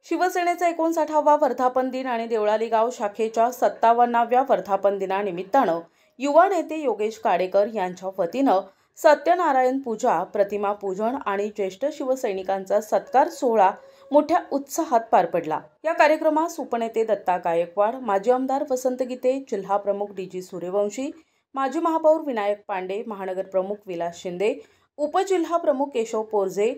शिवसेनेचा 59वा वर्धापन दिन आणि देवळाली गाव शाखेच्या 57व्या वर्धापन दिनानिमित्तानं युवा नेते योगेश काडेकर यांच्या वतीनं सत्यनारायण पूजा, प्रतिमा पूजन आणि ज्येष्ठ शिवसैनिकांचा सत्कार सोहळा मोठ्या उत्साहात पार पडला। या कार्यक्रमास उपनेते दत्ता गायकवाड, माजी आमदार वसंत गीते, जिल्हा प्रमुख डी.जी. सूर्यवंशी, माजी महापौर विनायक पांडे, महानगर प्रमुख विलास शिंदे, उपजिल्हा प्रमुख केशव पोरजे,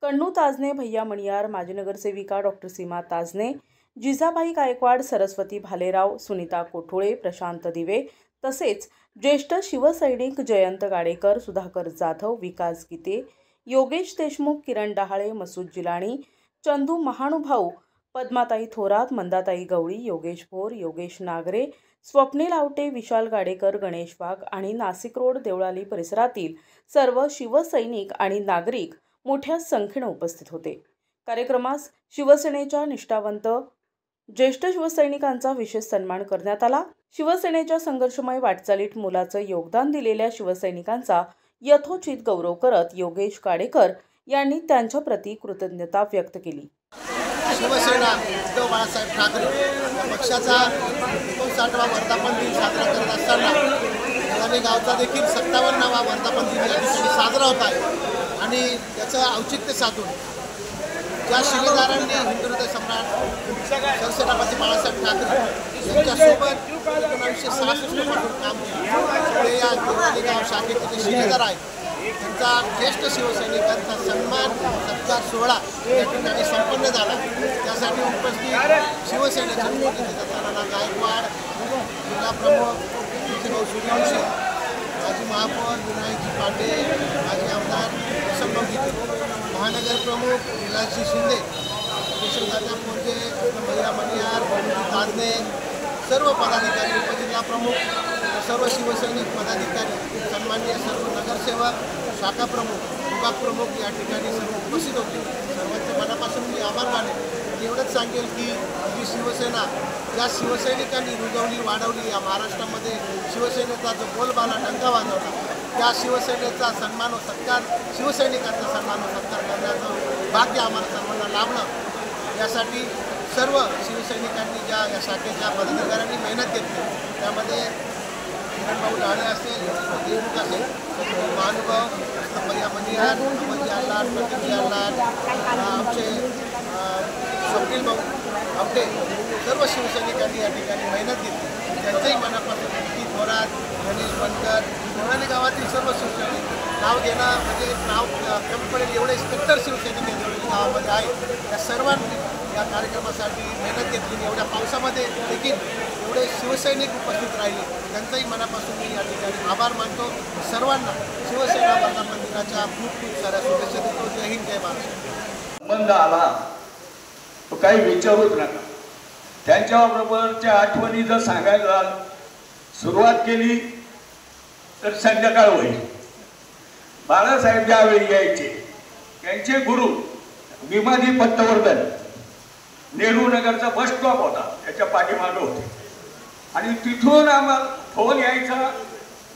कन्नू ताजने, भैया मणियार, माजी नगरसेविका डॉक्टर सीमा ताजने, जिजाबाई गायकवाड, सरस्वती भालेराव, सुनीता कोठुळे, प्रशांत दिवे तसेच ज्येष्ठ शिवसैनिक जयंत गाडेकर, सुधाकर जाधव, विकास गीते, योगेश देशमुख, किरण डहाळे, मसूद जिलाणी, चंदू महानुभाऊ, पद्माताई थोरात, मंदाताई गवळी, योगेश भोर, योगेश नागरे, स्वप्नील आवटे, विशाल गाडेकर, गणेश वाघ आणि नाशिक रोड देवळाली परिसरातील सर्व शिवसैनिक आणि नागरिक मोठ्या संख्येने उपस्थित होते। कार्यक्रमास शिवसेनेच्या निष्ठावंत ज्येष्ठ शिवसैनिकांचा विशेष सन्मान करण्यात आला। शिवसेनेच्या संघर्षमय वाटचालीत मोलाचं योगदान दिलेल्या शिवसैनिकांचा यथोचित गौरव करत योगेश काडेकर यांनी त्यांच्या प्रती कृतज्ञता व्यक्त केली। शिवसेना उद्धव बाळासाहेब ठाकरे या पक्षाचा 59वा वर्धापन दिन साजरा करत असताना देवळाली गावचा देखील 57वा वर्धापन दिन या ठिकाणी साजरा होत आहे आणि त्याचं औचित्य साधून ज्या शिलेदारांनी हिंदुहृदय सम्राट सरसेनापती बाळासाहेब ठाकरे यांच्यासोबत 1966 पासून काम केलं ते या देवळाली गाव शाखेचे जे शिलेदार आहेत त्यांचा ज्येष्ठ शिवसैनिकांचा सन्मान सत्कार सोहळा या ठिकाणी संपन्न झाला। त्यासाठी उपस्थित शिवसेनेचे उपनेते दत्ता गायकवाड, जिल्हा प्रमुख डी.जी. सूर्यवंशी, माजी महापौर विनायक पांडे, माजी आमदार वसंत गीते, महानगर प्रमुख विलासजी शिंदे, केशवदादा पोरजे, भैया मणियार, ताजने, सर्व पदाधिकारी, उपजिल्हा प्रमुख, सर्व शिवसैनिक पदाधिकारी, सन्माननीय सर्व नगरसेवक, शाखा प्रमुख, विभाग प्रमुख या ठिकाणी सर्व उपस्थित होते। सर्वांचे मनापासून मी आभार मानेन। एवढंच सांगेल की ही शिवसेना ज्या शिवसैनिकांनी रुजवली वाढवली या महाराष्ट्रामध्ये शिवसेनेचा जो बोलबाला डंका वाजवला त्या शिवसेनेचा सन्मान व सत्कार, शिवसैनिकांचा सन्मान व सत्कार करण्याचं भाग्य आम्हाला सर्वांना लाभलं। यासाठी सर्व शिवसैनिकांनी ज्या या शाखेच्या पदाधिकाऱ्यांनी मेहनत घेतली त्यामध्ये भाऊ ढाळे असेल, देशमुख असेल, महानुभाव, भैया मणियार, अमरजी आल्हाट, प्रतीकजी आल्हाट, आमचे स्वप्नील भाऊ आवटे, सर्व शिवसैनिकांनी या ठिकाणी मेहनत घेतली। त्यांचंही मनापासून डी.जी. थोरात, गणेश बनकर, देवळाली गावातील सर्व शिवसैनिक नाव घेणं म्हणजे नाव कमी पडेल एवढे 70 शिवसैनिक या देवळाली गावामध्ये आहेत। त्या सर्वांनी या कार्यक्रमासाठी मेहनत घेतली। एवढ्या पावसामध्ये देखील एवढे शिवसैनिक उपस्थित राहिले त्यांचाही मनापासून मी या ठिकाणी आभार मानतो। सर्वांना शिवसेना वर्धापन दिनाच्या खूप खूप साऱ्या शुभेच्छा देतो। जय हिंद, जय महाराष्ट्र। संबंध आला तो काही विचारूच नका। त्यांच्याबरोबरच्या आठवणी जर सांगायला सुरुवात केली तर संध्याकाळ होईल। बाळासाहेब ज्यावेळी यायचे त्यांचे गुरु विमानी पत्तवर्धन नेहरू नगरचा बस स्टॉप होता त्याच्या पाठीमागे होते आणि तिथून आम्हाला फोन यायचा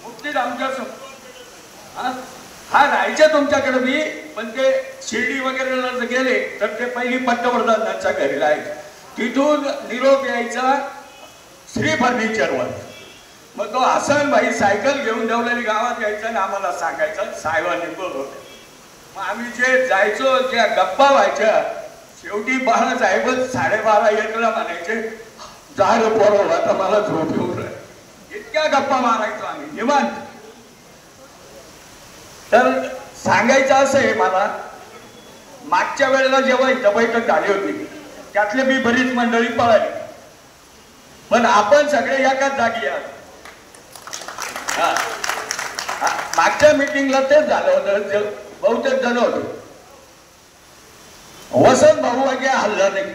मुक्तीत आमच्या हा राहायचा तुमच्याकडे मी पण ते शिर्डी वगैरेला जर गेले तर ते पहिली पत्तवर्धनांच्या घरी राहायचे। तिथून निरोप यायचा श्री फर्निचरवर। मग तो हसन भाई सायकल घेऊन देवळाली गावात यायचा आणि आम्हाला सांगायचा साहेबांनी बोलवते। मग आम्ही जे जायचो ज्या गप्पा व्हायच्या शेवटी बाळासाहेबच 12:30 म्हणायचे झालं पोरं आता मला झोप येऊन राहील। इतक्या गप्पा मारायचो आम्ही निवांत। तर सांगायचं असं आहे मला मागच्या वेळेला जेव्हा इथं बैठक झाली होती त्यातले मी बरीच मंडळी पळाली पण आपण सगळे एकाच जागी आहात। मागच्या मीटिंगला तेच झालं होतं, बहुतेक जण होते। वसंत भाऊ वगैरे हल्ला नाही,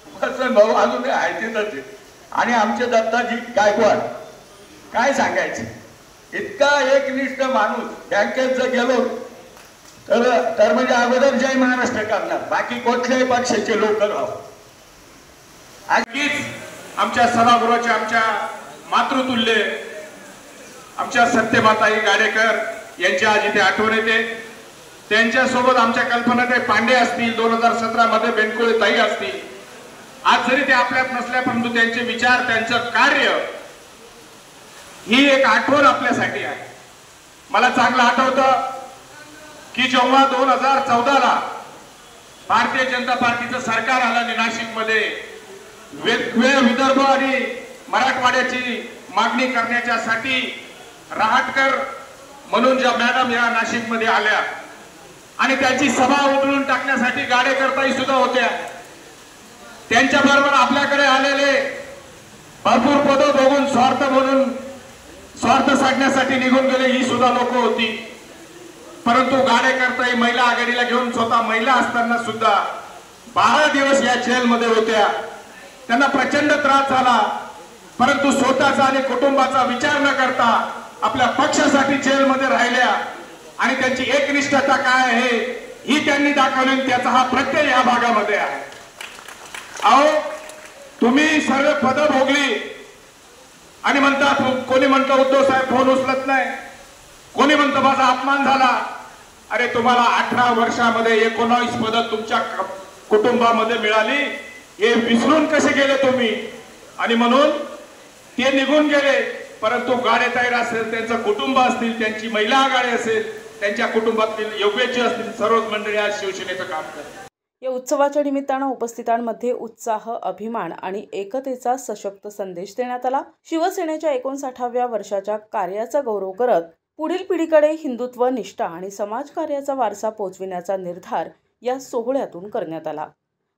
वसंत भाऊ अजून आहे तिथंच आणि आमचे दत्ताजी गायकवाड काय सांगायचे इतका एकनिष्ठ माणूस। बँकेत जर गेलो तर म्हणजे अगोदर जय महाराष्ट्र करणार बाकी कुठल्याही पक्षाचे लोक राहू। अगदीच आमच्या सभागृहाचे आमच्या मातृतुल्य आमच्या सत्यमाताई गाडेकर यांची आज इथे आठवण येते। त्यांच्यासोबत आमच्या कल्पनाताई पांडे असतील, 2017 मध्ये बेनकुळे ताई असतील. आज जरी ते आपल्यात नसल्या परंतु त्यांचे विचार, त्यांचं कार्य ही एक आठवण आपल्यासाठी आहे. मला चांगलं आठवतं की जेव्हा 2014ला भारतीय जनता पार्टीचं सरकार आलं नाशिकमध्ये, वेगवेगळ्या विदर्भ आणि मराठवाड्याची मागणी करण्याच्यासाठी रहाटकर म्हणून ज्या मॅडम या नाशिकमध्ये आल्या आणि त्यांची सभा उधळून टाकण्यासाठी गाडेकरताई सुद्धा होत्या. त्यांच्या बरोबर आपल्याकडे आलेले भरपूर पदं बघून स्वार्थ साधण्यासाठी निघून गेले ही सुद्धा लोक होती. परंतु गाडेकरताई महिला आघाडीला घेऊन स्वतः महिला असताना सुद्धा 12 दिवस या जेलमध्ये होत्या. त्यांना प्रचंड त्रास झाला, परंतु स्वतःचा आणि कुटुंबाचा विचार न करता आपल्या पक्षासाठी जेलमध्ये राहिल्या आणि त्यांची एकनिष्ठता काय आहे ही त्यांनी दाखवली. त्याचा हा प्रत्यय या भागामध्ये आहे. अहो, तुम्ही सर्व पदं भोगली आणि म्हणतात, कोणी म्हणतं उद्धव साहेब फोन उचलत नाही, कोणी म्हणतं माझा अपमान झाला. अरे तुम्हाला 18 वर्षामध्ये 19 पदं तुमच्या कुटुंबामध्ये मिळाली, हे विसरून कसे गेले तुम्ही? आणि म्हणून ते निघून गेले. परंतु गाडेताईर असेल, त्यांचं कुटुंब असतील, त्यांची महिला आघाडी असेल, त्यांच्या कुटुंबातील योग्यची असतील, सर्वच मंडळी आज शिवसेनेचं काम करतात. या उत्सवाच्या निमित्तानं उपस्थितांमध्ये उत्साह, अभिमान आणि एकतेचा सशक्त संदेश देण्यात आला. शिवसेनेच्या 59व्या वर्षाच्या कार्याचा गौरव करत पुढील पिढीकडे हिंदुत्व, निष्ठा आणि समाजकार्याचा वारसा पोहोचविण्याचा निर्धार या सोहळ्यातून करण्यात आला.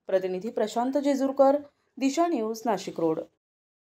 प्रतिनिधी प्रशांत जेजुरकर, दिशा न्यूज, नाशिक रोड.